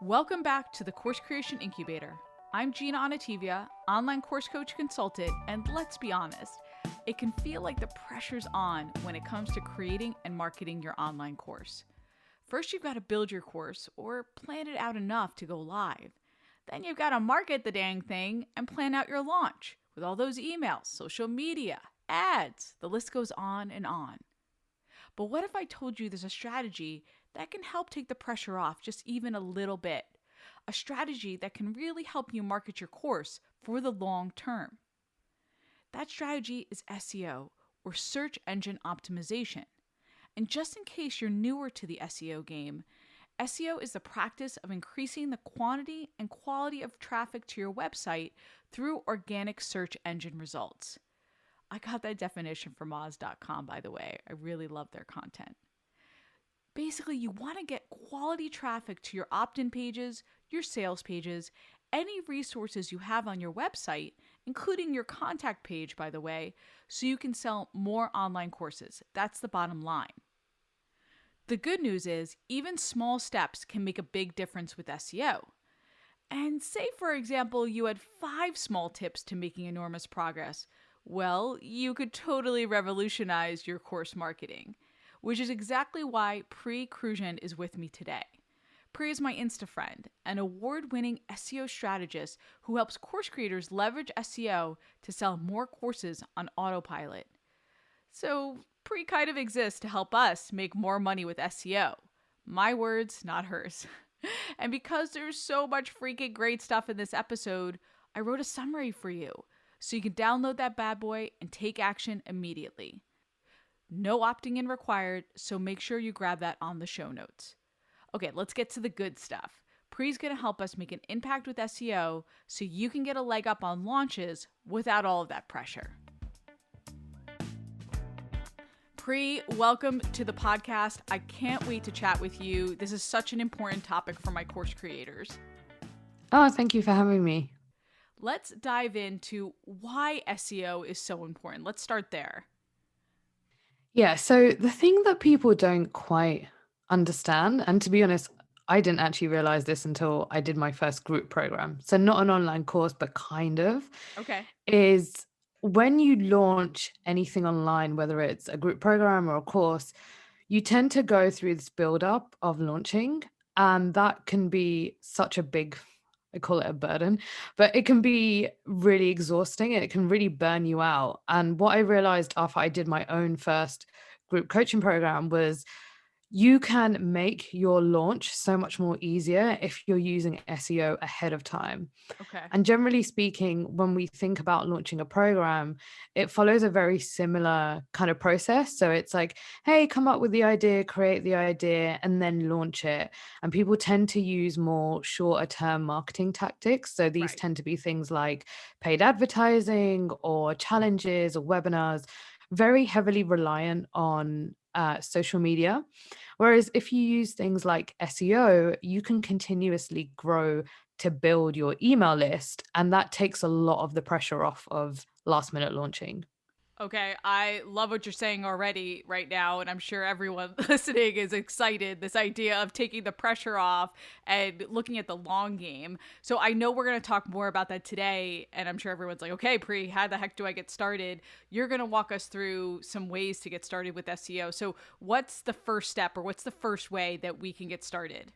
Welcome back to the Course Creation Incubator. I'm Gina Onativia, online course coach consultant, and let's be honest, it can feel like the pressure's on when it comes to creating and marketing your online course. First, you've got to build your course or plan it out enough to go live. Then you've got to market the dang thing and plan out your launch with all those emails, social media, ads, the list goes on and on. But what if I told you there's a strategy that can help take the pressure off just even a little bit? A strategy that can really help you market your course for the long term. That strategy is SEO, or search engine optimization. And just in case you're newer to the SEO game, SEO is the practice of increasing the quantity and quality of traffic to your website through organic search engine results. I got that definition from Oz.com, by the way. I really love their content. Basically, you want to get quality traffic to your opt-in pages, your sales pages, any resources you have on your website, including your contact page, by the way, so you can sell more online courses. That's the bottom line. The good news is, even small steps can make a big difference with SEO. And say, for example, you had 5 small tips to making enormous progress. Well, you could totally revolutionize your course marketing, which is exactly why Pri Kruijen is with me today. Pri is my Insta friend, an award-winning SEO strategist who helps course creators leverage SEO to sell more courses on autopilot. So Pri kind of exists to help us make more money with SEO. My words, not hers. And because there's so much freaking great stuff in this episode, I wrote a summary for you, so you can download that bad boy and take action immediately. No opting in required, so make sure you grab that on the show notes. Okay, let's get to the good stuff. Pri's going to help us make an impact with SEO so you can get a leg up on launches without all of that pressure. Pri, welcome to the podcast. I can't wait to chat with you. This is such an important topic for my course creators. Oh, thank you for having me. Let's dive into why SEO is so important. Let's start there. Yeah, so the thing that people don't quite understand, and to be honest, I didn't actually realize this until I did my first group program. So not an online course, but kind of, Okay. is when you launch anything online, whether it's a group program or a course, you tend to go through this build up of launching, and that can be such a big, I call it a burden, but it can be really exhausting and it can really burn you out. And what I realized after I did my own first group coaching program was you can make your launch so much more easier if you're using SEO ahead of time. Okay. And generally speaking, when we think about launching a program, it follows a very similar kind of process. So it's like, hey, come up with the idea, create the idea, and then launch it. And people tend to use more shorter term marketing tactics. So these Right. tend to be things like paid advertising or challenges or webinars, very heavily reliant on social media. Whereas if you use things like SEO, you can continuously grow to build your email list. And that takes a lot of the pressure off of last minute launching. Okay, I love what you're saying already right now, and I'm sure everyone listening is excited. This idea of taking the pressure off and looking at the long game. So I know we're going to talk more about that today, and I'm sure everyone's like, okay, Pri, how the heck do I get started? You're going to walk us through some ways to get started with SEO. So what's the first step, or what's the first way that we can get started?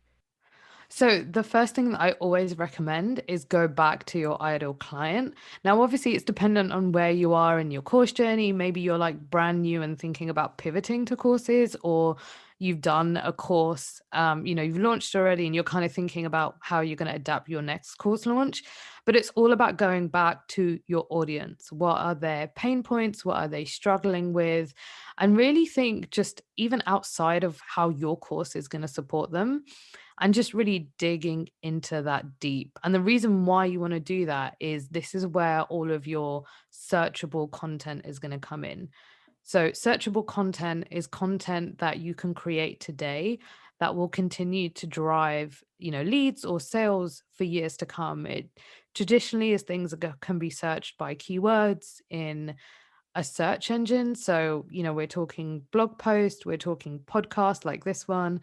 So the first thing that I always recommend is go back to your ideal client. Now, obviously, it's dependent on where you are in your course journey. Maybe you're like brand new and thinking about pivoting to courses, or you've done a course, you've launched already and you're kind of thinking about how you're going to adapt your next course launch. But it's all about going back to your audience. What are their pain points? What are they struggling with? And really think just even outside of how your course is going to support them and just really digging into that deep. And the reason why you want to do that is this is where all of your searchable content is going to come in. So, searchable content is content that you can create today that will continue to drive, leads or sales for years to come. It traditionally is things that can be searched by keywords in a search engine. So, we're talking blog post, we're talking podcast like this one,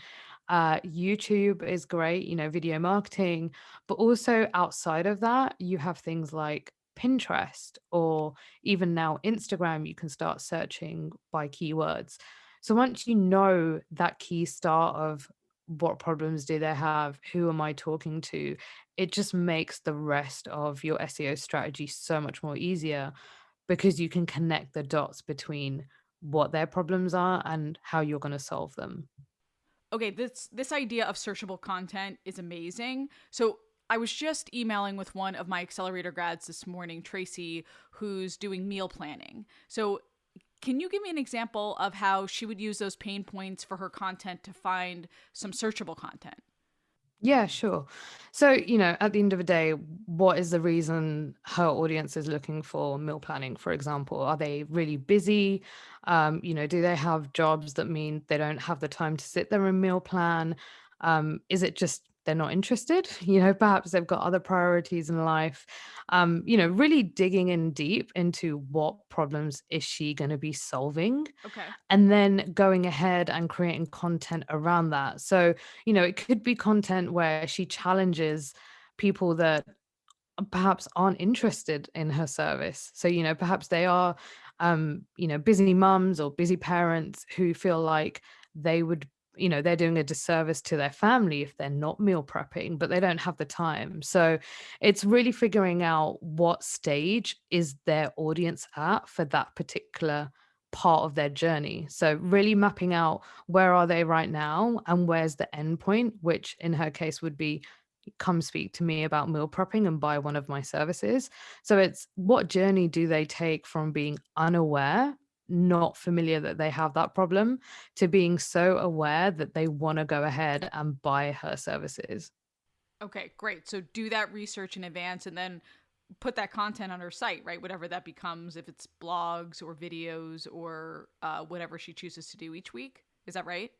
YouTube is great, video marketing, but also outside of that, you have things like Pinterest or even now Instagram, you can start searching by keywords. So once you know that key start of what problems do they have, who am I talking to, it just makes the rest of your SEO strategy so much more easier because you can connect the dots between what their problems are and how you're going to solve them. Okay, this idea of searchable content is amazing. So I was just emailing with one of my accelerator grads this morning, Tracy, who's doing meal planning. So can you give me an example of how she would use those pain points for her content to find some searchable content? Yeah, sure. So, at the end of the day, what is the reason her audience is looking for meal planning, for example? Are they really busy? Do they have jobs that mean they don't have the time to sit there and meal plan? Is it just they're not interested? Perhaps they've got other priorities in life. Really digging in deep into what problems is she going to be solving Okay. and then going ahead and creating content around that. So, it could be content where she challenges people that perhaps aren't interested in her service. So, perhaps they are, busy mums or busy parents who feel like they would, they're doing a disservice to their family if they're not meal prepping, but they don't have the time. So, it's really figuring out what stage is their audience at for that particular part of their journey. So really mapping out where are they right now and where's the end point, which in her case would be come speak to me about meal prepping and buy one of my services. So it's what journey do they take from being unaware, not familiar that they have that problem, to being so aware that they want to go ahead and buy her services. Okay, great. So do that research in advance and then put that content on her site, right? Whatever that becomes, if it's blogs or videos or whatever she chooses to do each week. Is that right?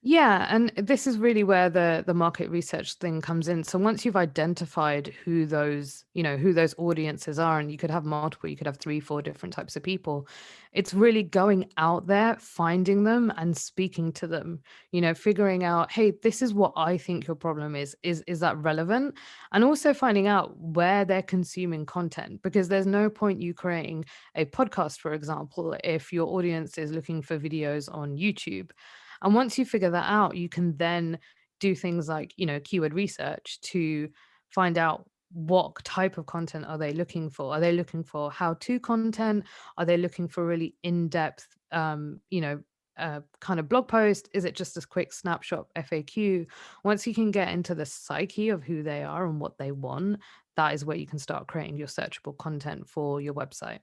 Yeah, and this is really where the market research thing comes in. So once you've identified who those audiences are, and you could have multiple, you could have three, four different types of people, it's really going out there, finding them and speaking to them, figuring out, hey, this is what I think your problem is. Is that relevant? And also finding out where they're consuming content, because there's no point you creating a podcast, for example, if your audience is looking for videos on YouTube. And once you figure that out, you can then do things like, keyword research to find out what type of content are they looking for? Are they looking for how-to content? Are they looking for really in-depth, kind of blog post? Is it just a quick snapshot FAQ? Once you can get into the psyche of who they are and what they want, that is where you can start creating your searchable content for your website.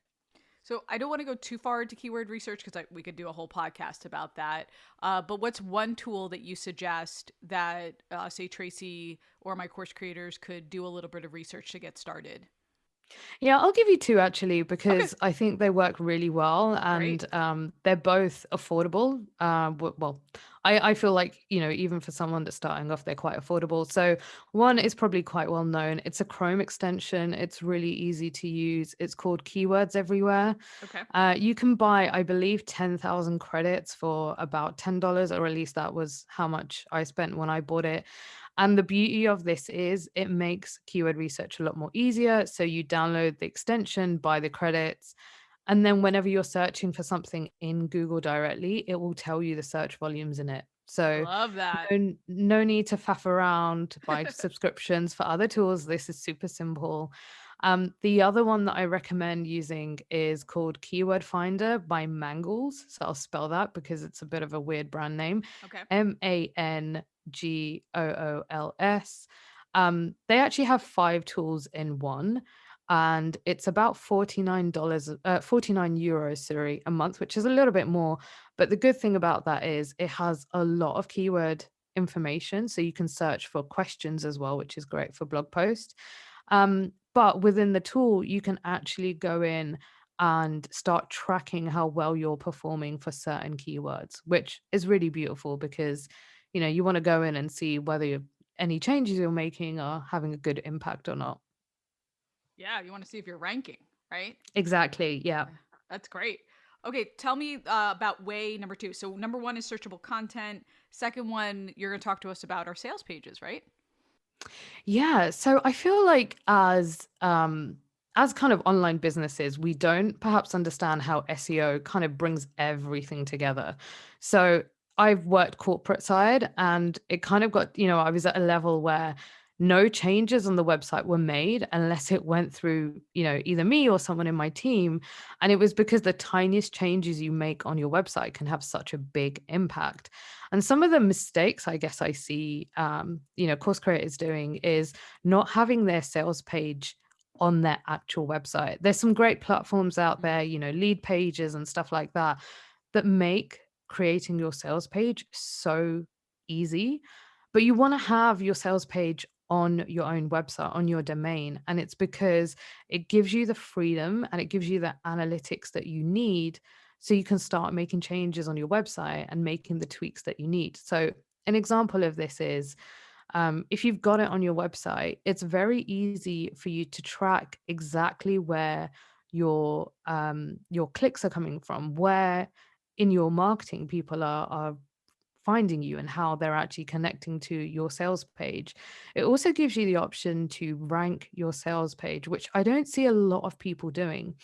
So I don't want to go too far into keyword research because we could do a whole podcast about that. But what's one tool that you suggest that, say, Tracy or my course creators could do a little bit of research to get started? Yeah, I'll give you two actually Okay, because I think they work really well great. and they're both affordable. Well, I feel like, even for someone that's starting off, they're quite affordable. So one is probably quite well known. It's a Chrome extension. It's really easy to use. It's called Keywords Everywhere. Okay. You can buy, I believe, 10,000 credits for about $10, or at least that was how much I spent when I bought it. And the beauty of this is it makes keyword research a lot more easier. So you download the extension, buy the credits, and then whenever you're searching for something in Google directly, it will tell you the search volumes in it. So Love that. no need to faff around, buy subscriptions for other tools. This is super simple. The other one that I recommend using is called Keyword Finder by Mangles. So I'll spell that because it's a bit of a weird brand name. Okay. Mangools. They actually have 5 tools in one. And it's about $49, 49 euros, sorry, a month, which is a little bit more. But the good thing about that is it has a lot of keyword information. So you can search for questions as well, which is great for blog posts. But within the tool, you can actually go in and start tracking how well you're performing for certain keywords, which is really beautiful because, you want to go in and see whether any changes you're making are having a good impact or not. Yeah, you want to see if you're ranking, right? Exactly. Yeah. That's great. Okay, tell me about way number two. So number one is searchable content. Second one, you're going to talk to us about our sales pages, right? Yeah, so I feel like as kind of online businesses, we don't perhaps understand how SEO kind of brings everything together. So I've worked corporate side and it kind of got, I was at a level where no changes on the website were made unless it went through, either me or someone in my team. And it was because the tiniest changes you make on your website can have such a big impact. And some of the mistakes I guess I see, course creators doing is not having their sales page on their actual website. There's some great platforms out there, lead pages and stuff like that, that make creating your sales page so easy. But you want to have your sales page on your own website, on your domain. And it's because it gives you the freedom and it gives you the analytics that you need so you can start making changes on your website and making the tweaks that you need. So, an example of this is if you've got it on your website, it's very easy for you to track exactly where your clicks are coming from, where in your marketing people are finding you and how they're actually connecting to your sales page. It also gives you the option to rank your sales page, which I don't see a lot of people doing.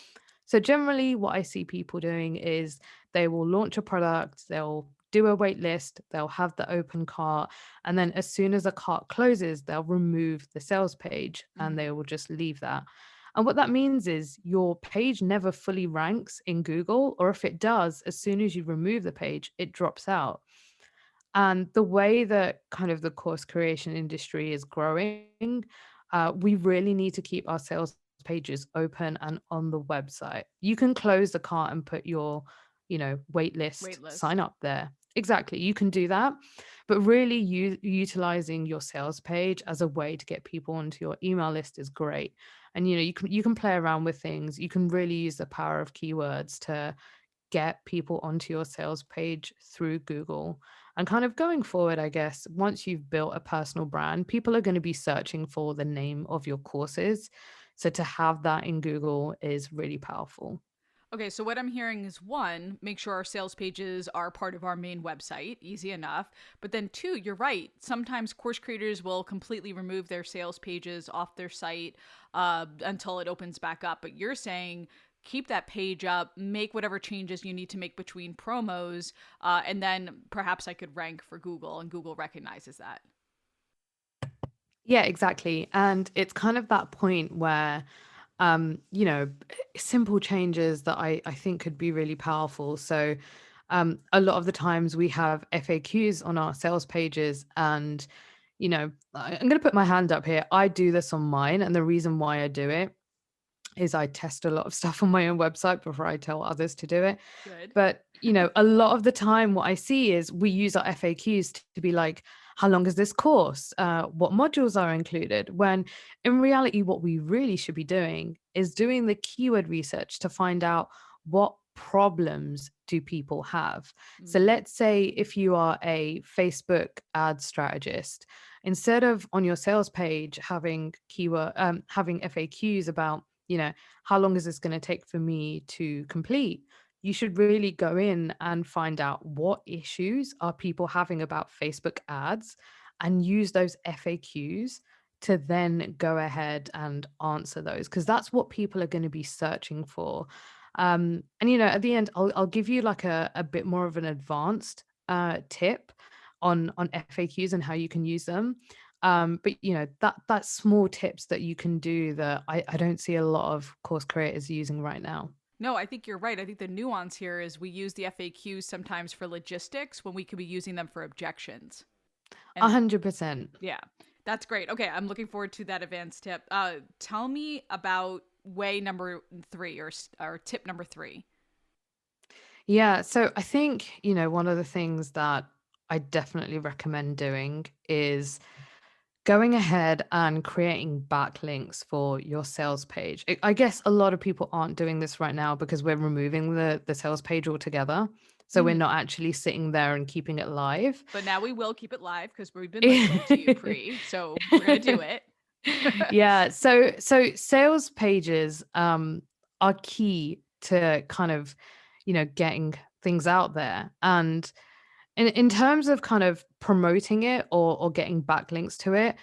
So generally what I see people doing is they will launch a product, they'll do a wait list, they'll have the open cart, and then as soon as a cart closes, they'll remove the sales page and they Mm-hmm. will just leave that. And what that means is your page never fully ranks in Google, or if it does, as soon as you remove the page, it drops out. And the way that kind of the course creation industry is growing, we really need to keep our sales pages open and on the website. You can close the cart and put your, wait list Wait list. sign up there. Exactly. You can do that. But really utilizing your sales page as a way to get people onto your email list is great. And you can play around with things. You can really use the power of keywords to get people onto your sales page through Google. And kind of going forward, I guess, once you've built a personal brand, people are going to be searching for the name of your courses. So to have that in Google is really powerful. Okay, so what I'm hearing is one, make sure our sales pages are part of our main website, easy enough. But then two, you're right. Sometimes course creators will completely remove their sales pages off their site until it opens back up. But you're saying keep that page up, make whatever changes you need to make between promos, and then perhaps I could rank for Google and Google recognizes that. Yeah, exactly. And it's kind of that point where, um, you know, simple changes that I think could be really powerful. So, a lot of the times we have FAQs on our sales pages, and, I'm going to put my hand up here. I do this on mine. And the reason why I do it is I test a lot of stuff on my own website before I tell others to do it. Good. But, a lot of the time, what I see is we use our FAQs to be like, how long is this course? What modules are included? When in reality, what we really should be doing is doing the keyword research to find out what problems do people have. So Mm. let's say if you are a Facebook ad strategist, instead of on your sales page having FAQs about, how long is this going to take for me to complete? You should really go in and find out what issues are people having about Facebook ads and use those FAQs to then go ahead and answer those, because that's what people are going to be searching for. And at the end, I'll give you like a bit more of an advanced tip on FAQs and how you can use them. But that's small tips that you can do that I don't see a lot of course creators using right now. No, I think you're right. I think the nuance here is we use the FAQs sometimes for logistics when we could be using them for objections. And 100%. yeah, that's great. Okay, I'm looking forward to that advanced tip. Tell me about way number three or tip number three. Yeah. So I think, one of the things that I definitely recommend doing is going ahead and creating backlinks for your sales page. I guess a lot of people aren't doing this right now because we're removing the sales page altogether. So we're Mhm. not actually sitting there and keeping it live. But now we will keep it live because we've been listening to you, Pri. So we're gonna do it. Yeah, so sales pages are key to kind of, getting things out there. And in terms of kind of promoting it or getting backlinks to it,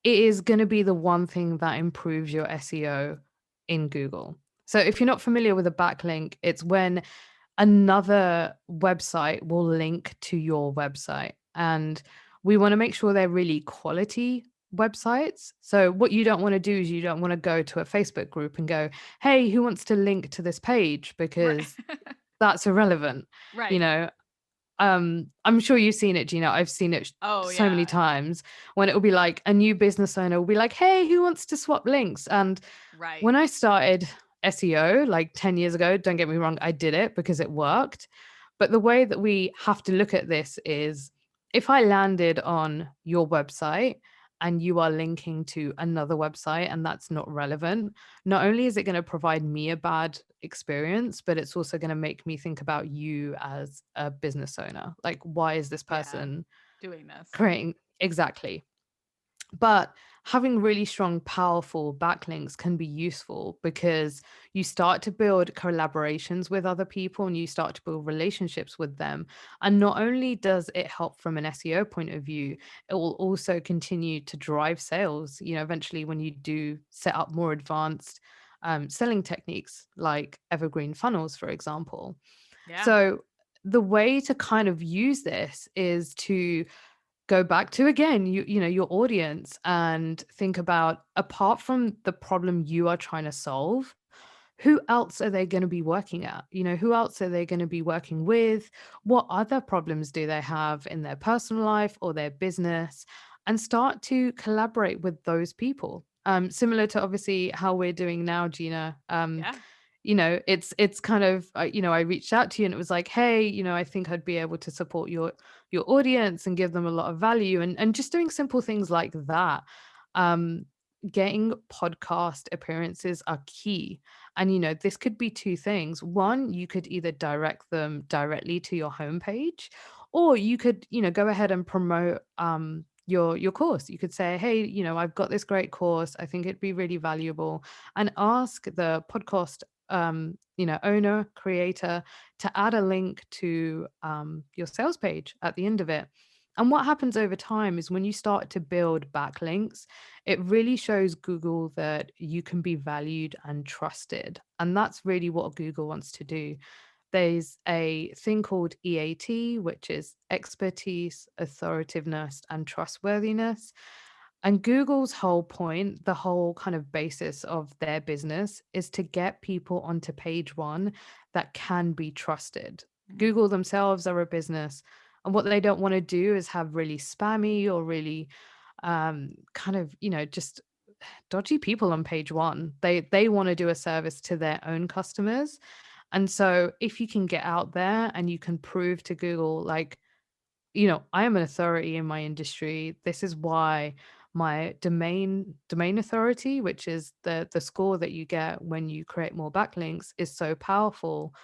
it is going to be the one thing that improves your SEO in Google. So if you're not familiar with a backlink, it's when another website will link to your website. And we want to make sure they're really quality websites. So what you don't want to do is you don't want to go to a Facebook group and go, "Hey, who wants to link to this page?" Right. Because that's irrelevant. You Right. know, I'm sure you've seen it, Gina. I've seen it Oh, so many yeah. times when it will be like a new business owner will be like, "Hey, who wants to swap links?" And Right. when I started SEO like 10 years ago, don't get me wrong, I did it because it worked. But the way that we have to look at this is if I landed on your website and you are linking to another website and that's not relevant, not only is it going to provide me a bad experience, but it's also going to make me think about you as a business owner. Like, why is this Yeah. person Doing this. creating exactly? But having really strong, powerful backlinks can be useful because you start to build collaborations with other people and you start to build relationships with them. And not only does it help from an SEO point of view, it will also continue to drive sales. Eventually, when you do set up more advanced selling techniques like evergreen funnels, for example. Yeah. So, the way to kind of use this is to go back to again your audience and think about, apart from the problem you are trying to solve, who else are they going to be working at? Who else are they going to be working with? What other problems do they have in their personal life or their business? And start to collaborate with those people, similar to obviously how we're doing now, Gina. Yeah. It's kind of, I reached out to you and it was like, hey, I think I'd be able to support your audience and give them a lot of value, and just doing simple things like that. um Getting podcast appearances are key. And this could be two things. One, you could either direct them directly to your homepage, or you could go ahead and promote your course. You could say, hey, I've got this great course, I think it'd be really valuable, and ask the podcast owner, creator, to add a link to your sales page at the end of it. And what happens over time is when you start to build backlinks, it really shows Google that you can be valued and trusted. And that's really what Google wants to do. There's a thing called EAT, which is expertise, authoritativeness, and trustworthiness. And Google's whole point, the whole kind of basis of their business, is to get people onto page one that can be trusted. Mhm. Google themselves are a business, and what they don't want to do is have really spammy or really kind of, just dodgy people on page one. They want to do a service to their own customers. And so if you can get out there and you can prove to Google, like, I am an authority in my industry. This is why my domain authority, which is the score that you get when you create more backlinks, is so powerful,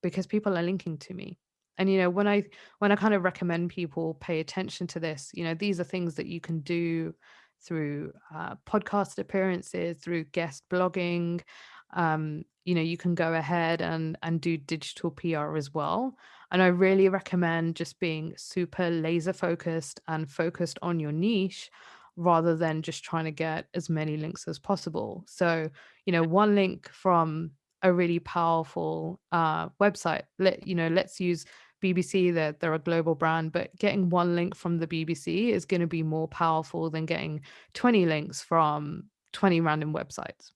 because people are linking to me. And when I kind of recommend people pay attention to this, these are things that you can do through podcast appearances, through guest blogging. You can go ahead and do digital PR as well. And I really recommend just being super laser focused and focused on your niche rather than just trying to get as many links as possible. So, Yeah. one link from a really powerful website. Let's use BBC. They're a global brand, but getting one link from the BBC is going to be more powerful than getting 20 links from 20 random websites.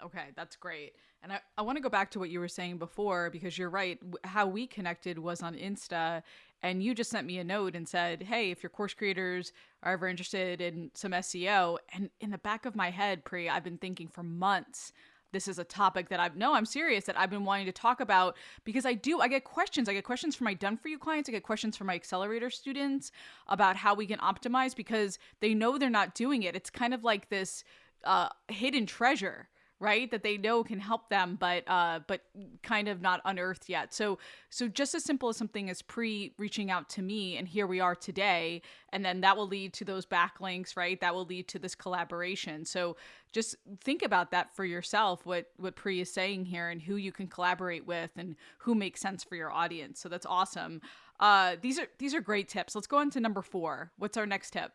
Okay, that's great. And I want to go back to what you were saying before, because you're right. How we connected was on Insta, and you just sent me a note and said, hey, if your course creators are ever interested in some SEO. And in the back of my head, Pri, I've been thinking for months, this is a topic that I'm serious, that I've been wanting to talk about, because I get questions. I get questions from my done for you clients. I get questions from my accelerator students about how we can optimize, because they know they're not doing it. It's kind of like this hidden treasure, right? That they know can help them, but kind of not unearthed yet. So just as simple as something as Pri reaching out to me, and here we are today, and then that will lead to those backlinks, right? That will lead to this collaboration. So just think about that for yourself, what Pri is saying here, and who you can collaborate with, and who makes sense for your audience. So that's awesome. These are great tips. Let's go on to number 4. What's our next tip?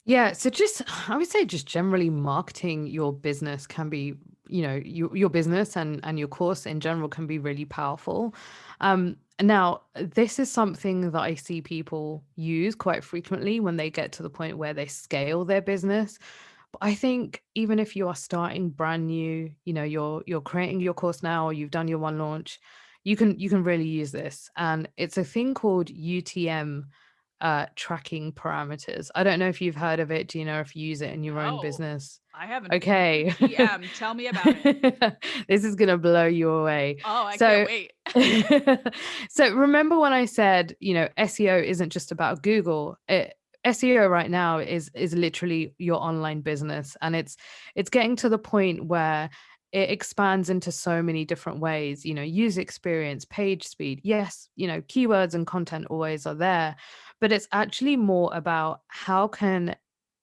Yeah, so just I would say just generally marketing your business can be, your business and your course in general can be really powerful. Now this is something that I see people use quite frequently when they get to the point where they scale their business. But I think even if you are starting brand new, you're creating your course now, or you've done your one launch, you can really use this. And it's a thing called UTM, tracking parameters. I don't know if you've heard of it. Do you know if you use it in your own No, business? I haven't. Okay. UTM, tell me about it. This is gonna blow you away. Oh, I can't So wait. so remember when I said, SEO isn't just about Google. SEO right now is literally your online business, and it's getting to the point where it expands into so many different ways, user experience, page speed. Yes, keywords and content always are there, but it's actually more about how can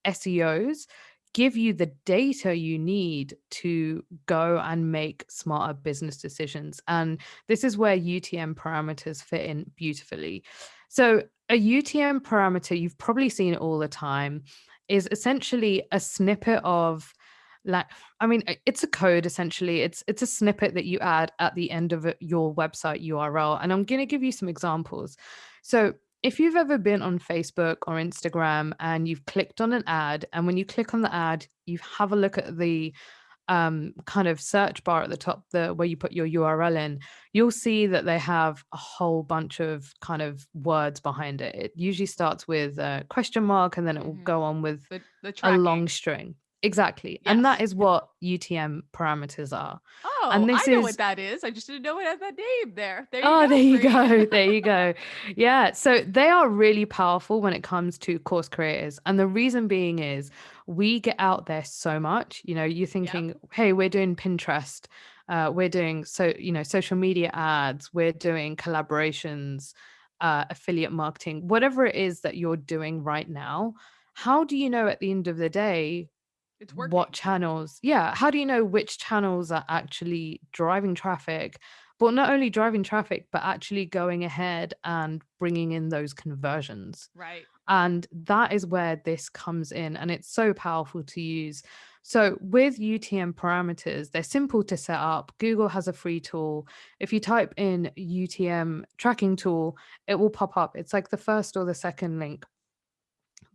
SEOs give you the data you need to go and make smarter business decisions. And this is where UTM parameters fit in beautifully. So, a UTM parameter, you've probably seen it all the time, is essentially a snippet of, like, I mean, it's a code essentially. It's a snippet that you add at the end of your website URL. And I'm going to give you some examples. So, if you've ever been on Facebook or Instagram and you've clicked on an ad, and when you click on the ad, you have a look at the kind of search bar at the top, the where you put your URL in, you'll see that they have a whole bunch of kind of words behind it. It usually starts with a question mark, and then it will Hmm. go on with The a long tracking. string. Exactly. And that Yes. is what UTM parameters are. Oh, And this I know what is that is. I just didn't know it had that name there. There you Oh, go, there you Pri. go. There you go. Yeah. So they are really powerful when it comes to course creators. And the reason being is we get out there so much. You're Yep. thinking, hey, we're doing Pinterest, we're doing social media ads, we're doing collaborations, affiliate marketing, whatever it is that you're doing right now. How do you know at the end of the day It's what working. channels, yeah, how do you know which channels are actually driving traffic, but not only driving traffic but actually going ahead and bringing in those conversions? Right. And that is where this comes in, and it's so powerful to use. So with UTM parameters, they're simple to set up. Google has a free tool. If you type in UTM tracking tool, it will pop up. It's like the first or the second link.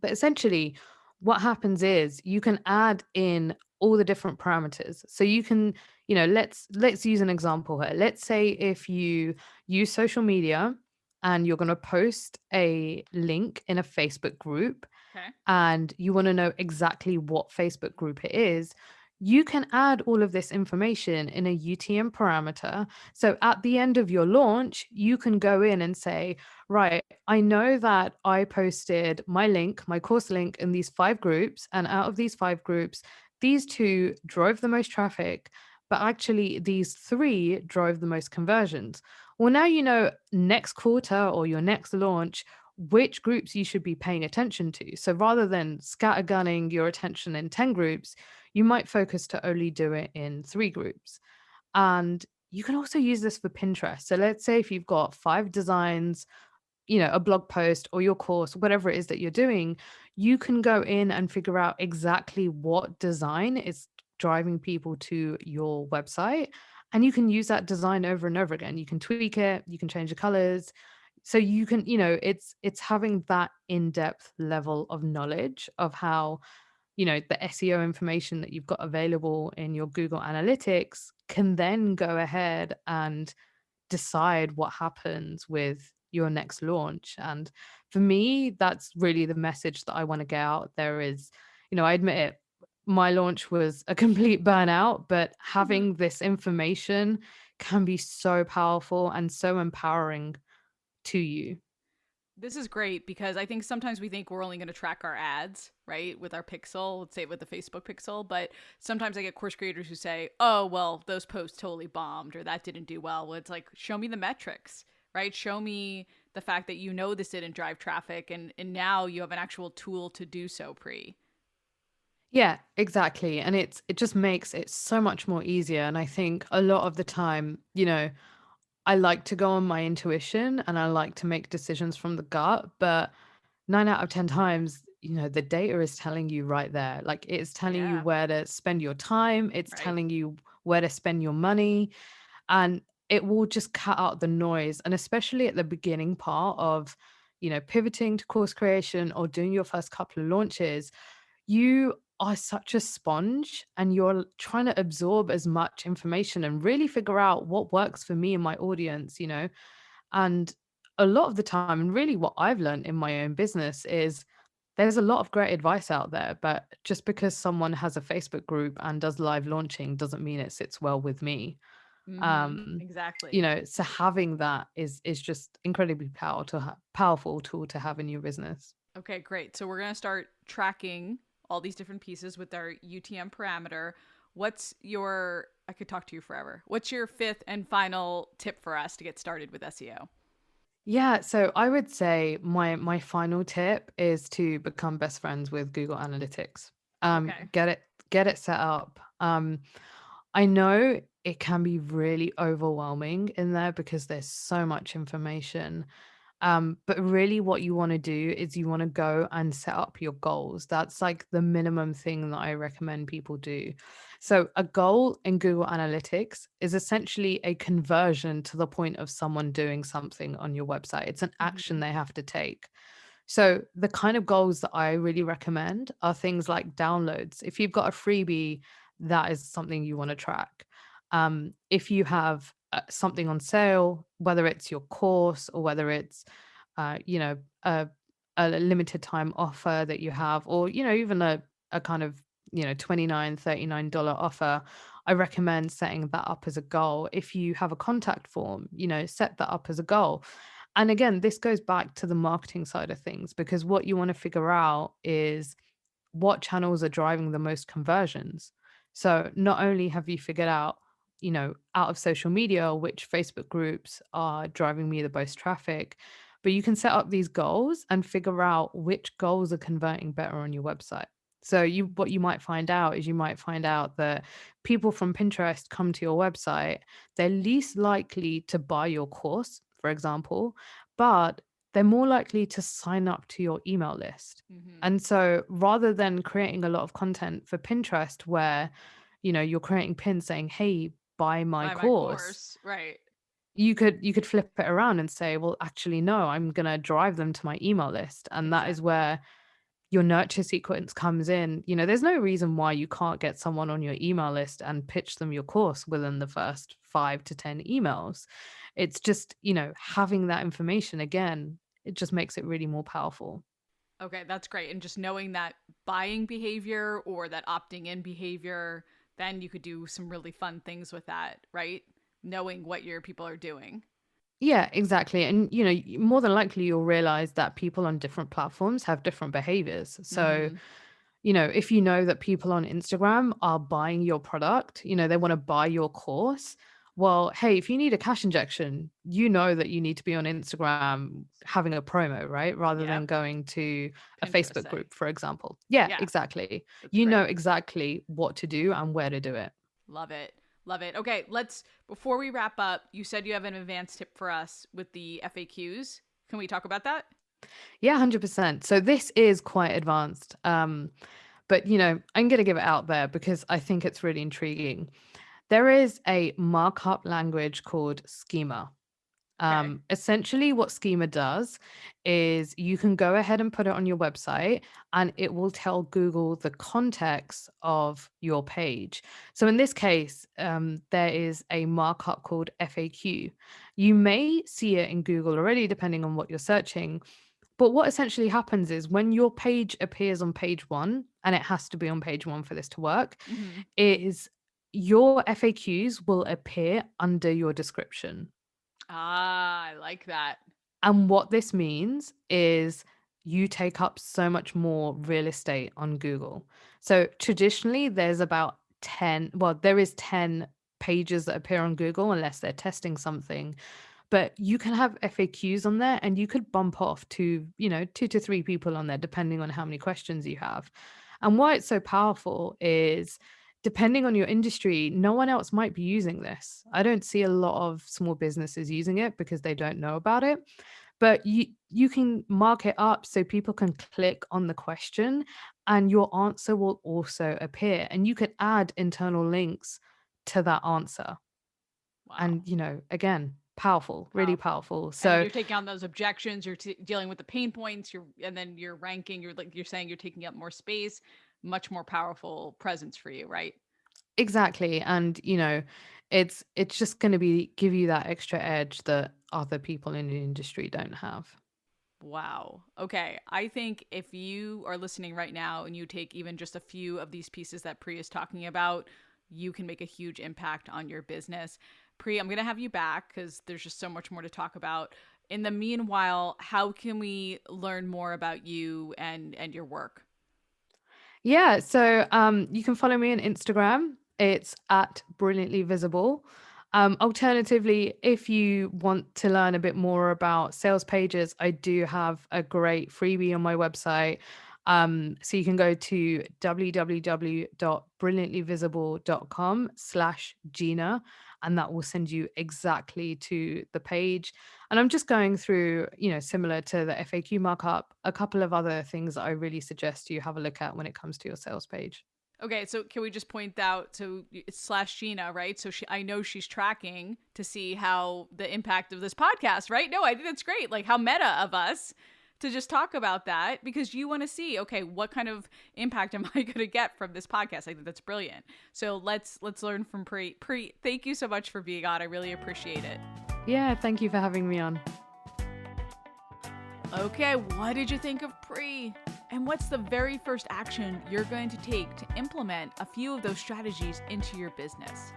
But essentially, what happens is you can add in all the different parameters. So you can, let's use an example here. Let's say if you use social media and you're going to post a link in a Facebook group, Okay. and you want to know exactly what Facebook group it is, you can add all of this information in a UTM parameter. So at the end of your launch, you can go in and say, right, I know that I posted my link, my course link, in these 5 groups. And out of these 5 groups, these 2 drove the most traffic, but actually these 3 drove the most conversions. Well, now you know next quarter or your next launch which groups you should be paying attention to. So rather than scattergunning your attention in 10 groups, you might focus to only do it in 3 groups. And you can also use this for Pinterest. So let's say if you've got 5 designs, a blog post or your course, whatever it is that you're doing, you can go in and figure out exactly what design is driving people to your website. And you can use that design over and over again. You can tweak it, you can change the colors. So you can, it's having that in-depth level of knowledge of how, the SEO information that you've got available in your Google Analytics can then go ahead and decide what happens with your next launch. And for me, that's really the message that I want to get out there is, I admit it, my launch was a complete burnout, but Mhm. having this information can be so powerful and so empowering to you. This is great because I think sometimes we think we're only going to track our ads, right? With our pixel, let's say with the Facebook pixel. But sometimes I get course creators who say, oh, well, those posts totally bombed or that didn't do well. Well, it's like, show me the metrics, right? Show me the fact that you know this didn't drive traffic and now you have an actual tool to do so, Pri. Yeah, exactly. And it just makes it so much more easier. And I think a lot of the time, I like to go on my intuition and I like to make decisions from the gut, but 9 out of 10 times, the data is telling you right there. Like it's telling you Yeah, where to spend your time, it's right. telling you where to spend your money, and it will just cut out the noise. And especially at the beginning part of, pivoting to course creation or doing your first couple of launches, you are such a sponge and you're trying to absorb as much information and really figure out what works for me and my audience. And a lot of the time, and really what I've learned in my own business is there's a lot of great advice out there, but just because someone has a Facebook group and does live launching doesn't mean it sits well with me. Mm-hmm. Um, Exactly. so having that is just incredibly powerful tool to have in your business. Okay, great. So we're going to start tracking all these different pieces with our UTM parameter. What's your, I could talk to you forever. What's your fifth and final tip for us to get started with SEO? Yeah, so I would say my final tip is to become best friends with Google Analytics. Okay. Get it set up. I know it can be really overwhelming in there because there's so much information. But really, what you want to do is you want to go and set up your goals. That's like the minimum thing that I recommend people do. So, a goal in Google Analytics is essentially a conversion to the point of someone doing something on your website. It's an action Mm-hmm. they have to take. So, the kind of goals that I really recommend are things like downloads. If you've got a freebie, that is something you want to track. If you have something on sale, whether it's your course or whether it's, uh, you know, a, a limited time offer that you have, or, even a kind of, $29, $39 offer, I recommend setting that up as a goal. If you have a contact form, set that up as a goal. And again, this goes back to the marketing side of things because what you want to figure out is what channels are driving the most conversions. So not only have you figured out, out of social media, which Facebook groups are driving me the most traffic, but you can set up these goals and figure out which goals are converting better on your website. So what you might find out is you might find out that people from Pinterest come to your website, they're least likely to buy your course, for example, but they're more likely to sign up to your email list. Mm-hmm. And so rather than creating a lot of content for Pinterest where, you're creating pins saying, "Hey, buy my Buy my course," course. Right. you could flip it around and say, "Well, actually no, I'm going to drive them to my email list." And that is Exactly. where your nurture sequence comes in. There's no reason why you can't get someone on your email list and pitch them your course within the first 5 to 10 emails. It's just, having that information again, it just makes it really more powerful. Okay, that's great. And just knowing that buying behavior or that opting in behavior, then you could do some really fun things with that, right? Knowing what your people are doing. Yeah, exactly. And, more than likely you'll realize that people on different platforms have different behaviors. So, Mm-hmm. if you know that people on Instagram are buying your product, they want to buy your course. Well, hey, if you need a cash injection, you know that you need to be on Instagram having a promo, right? Rather than Yep. going to a Pinterest, Facebook say. group, for example. Yeah, Yeah, exactly. that's You know great. exactly what to do and where to do it. Love it. Love it. Okay, before we wrap up, you said you have an advanced tip for us with the FAQs. Can we talk about that? Yeah, 100%. So this is quite advanced. But I'm going to give it out there because I think it's really intriguing. There is a markup language called Schema. Okay. Essentially, what Schema does is you can go ahead and put it on your website and it will tell Google the context of your page. So in this case, there is a markup called FAQ. You may see it in Google already, depending on what you're searching. But what essentially happens is when your page appears on page one, and it has to be on page one for this to work, Mm-hmm. is your FAQs will appear under your description. Ah, I like that. And what this means is you take up so much more real estate on Google. So traditionally, there's about 10, well, there is 10 pages that appear on Google unless they're testing something. But you can have FAQs on there and you could bump off to, 2 to 3 people on there, depending on how many questions you have. And why it's so powerful is depending on your industry, no one else might be using this. I don't see a lot of small businesses using it because they don't know about it. But you can mark it up so people can click on the question and your answer will also appear. And you could add internal links to that answer. Wow. And, again, powerful, really Powerful. powerful. And So you're taking on those objections, you're dealing with the pain points, and then you're ranking, you're saying you're taking up more space, much more powerful presence for you, right? exactly. And, it's just going to be give you that extra edge that other people in the industry don't have. Wow. Okay. I think if you are listening right now and you take even just a few of these pieces that Pri is talking about, you can make a huge impact on your business. Pri, I'm going to have you back because there's just so much more to talk about. In the meanwhile, how can we learn more about you and your work? Yeah, so you can follow me on Instagram. It's at brilliantly visible. Alternatively, if you want to learn a bit more about sales pages, I do have a great freebie on my website. So you can go to www.brilliantlyvisible.com/Gina, and that will send you exactly to the page. And I'm just going through, similar to the FAQ markup, a couple of other things that I really suggest you have a look at when it comes to your sales page. Okay, so can we just point out, so it's slash Gina, right? So I know she's tracking to see how the impact of this podcast, right? No, I think that's great. Like how meta of us to just talk about that because you want to see, okay, what kind of impact am I going to get from this podcast? I think that's brilliant. So let's learn from Pri. Pri, thank you so much for being on. I really appreciate it. Yeah, thank you for having me on. Okay, what did you think of Pri? And what's the very first action you're going to take to implement a few of those strategies into your business?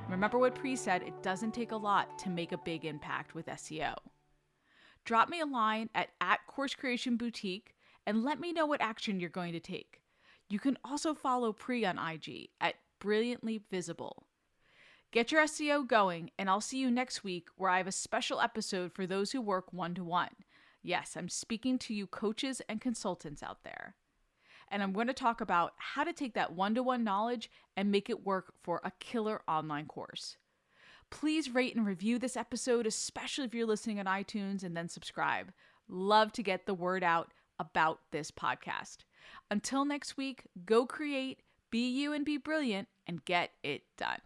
Remember what Pri said, it doesn't take a lot to make a big impact with SEO. Drop me a line at Course Creation Boutique and let me know what action you're going to take. You can also follow Pri on IG at Brilliantly Visible. Get your SEO going, and I'll see you next week where I have a special episode for those who work one-to-one. Yes, I'm speaking to you coaches and consultants out there. And I'm going to talk about how to take that one-to-one knowledge and make it work for a killer online course. Please rate and review this episode, especially if you're listening on iTunes, and then subscribe. Love to get the word out about this podcast. Until next week, go create, be you and be brilliant, and get it done.